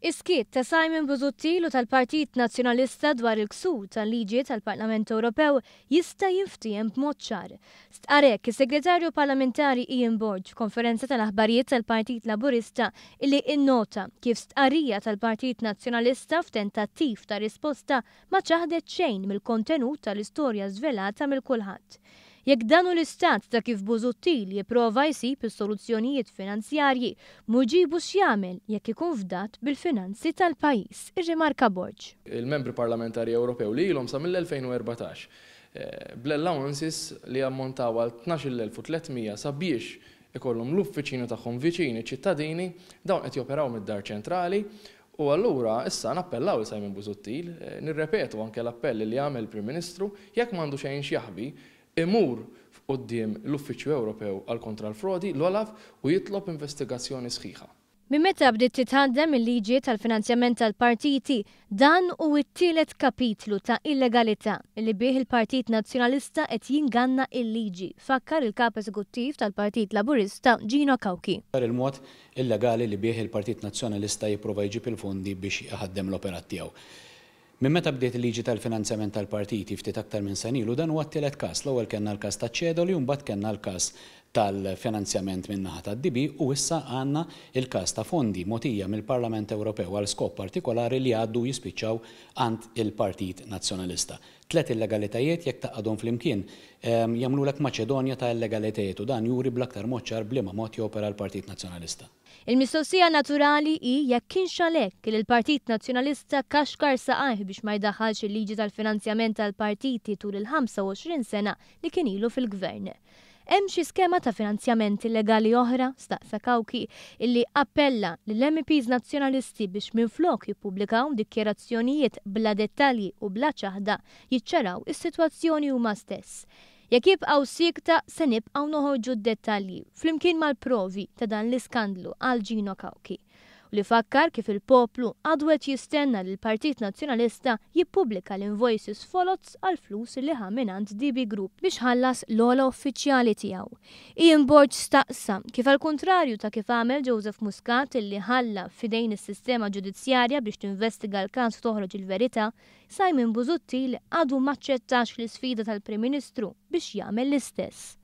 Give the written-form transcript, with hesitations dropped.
Iskiet ta' Simon Busuttil u tal-Partit Nazzjonalista dwar il-ksur tal-liġi tal-Parlament Ewropew jista' jinftiem b'mod ċar. Stqarek is-Segretarju Parlamentari Ian Borg f'konferenza tal-aħbarijiet tal-Partit Laburista illi innota kif stqarrija tal-Partit Nazzjonalista f'tentattiv ta' risposta ma ċaħdet xejn mill-kontenut tal-istorja żvelata mill-kulħadd. Jekk danu l-istat ta' kif Busuttil jipprova jsib is-soluzzjonijiet finanzjarji muġibu x'jagħmel jekk ikun fdat bil-finanzi tal-pajjiż, irrimarka Borg. Il-membri parlamentari Ewropew li ilhom sa mill-2014 bl-allowances li ammontaw għal 12,300 sabiex ikollhom l-uffiċini tagħhom viċini ċittadini dawn qed joperaw mid-dar ċentrali. U allura issa nappellaw il Simon Busuttil, nirrepetu anke l-appelli li għamel il-Prim Ministru jekk m'għandu xejn x'jaħbi imur quddiem l-Uffiċċju Ewropew għal kontra l-frodi l-Olaf u jitlob investigazzjoni sħiħa. Minn meta bdiet titħaddem il-liġi tal-finanzjament tal-partiti, dan u t-tielet kapitlu ta' illegalità li bih il-Partit Nazzjonalista qed jinganna il-liġi, fakkar il-Kap Eżekuttiv tal-Partit Laburista Gino Kawki. Il-mod illegali li bih il-Partit Nazzjonalista jipprova jġib il-fondi biex jaħaddem l-operat tiegħu. Minn meta bdiet il-liġi tal-finanzjament tal-partiti ftit aktar minn senilu dan huwa t-tielet każ. L-ewwel kellna l-każ taċ-ċedoli u mbagħad kellna l-każ tal-finanzjament min naħa tad-DB u issa għandna il-każ ta' fondi mogħtija mill-Parlament Ewropew għal skop partikolari li għaddu jispiċċaw għand il-Partit Nazzjonalista. Tlet illegalitajiet jekk taqgħadhom flimkien jagħmlulek Maċedonja ta' illegalitajiet u dan juri bl-aktar mod ċar bliema mod jopera l-Partit Nazzjonalista. Il-mistoqsija naturali hi jekk kienx għalhekk li l-Partit Nazzjonalista kaxkar saqajh biex ma jdaħħalx il-liġi tal-finanzjament tal-partiti tul il-25 sena li kien ilu fil-gvern. Hemm xi skema ta' finanzjament illegali oħra, staqsa Kawki, illi appella lill-MPs nazzjonalisti biex minflok jippubblikaw dikjerazzjonijiet bla dettalji u bla ċaħda jiċċaraw is-sitwazzjoni huma stess. Jekk jibqgħu sikta se nibqgħu noħorġu d-dettalji flimkien mal-provi ta' dan l-iskandlu għal Gino Kawki. U li fakkar kif il-poplu għadu qed jistenna li l-Partit Nazzjonalista jippubblika l-invoices folots għal flus li ħa minant DB Group biex ħallas l-ola uffiċjali tiegħu. Ian Borg staqsa kif al kontrarju ta' kif għamel Joseph Muscat illi ħalla fidejn is-sistema ġudizzjarja biex tinvestiga l-każ toħroġ il-verità, Simon Busuttil għadu maċċettax l-isfida tal-Prim Ministru biex jagħmel l-istess.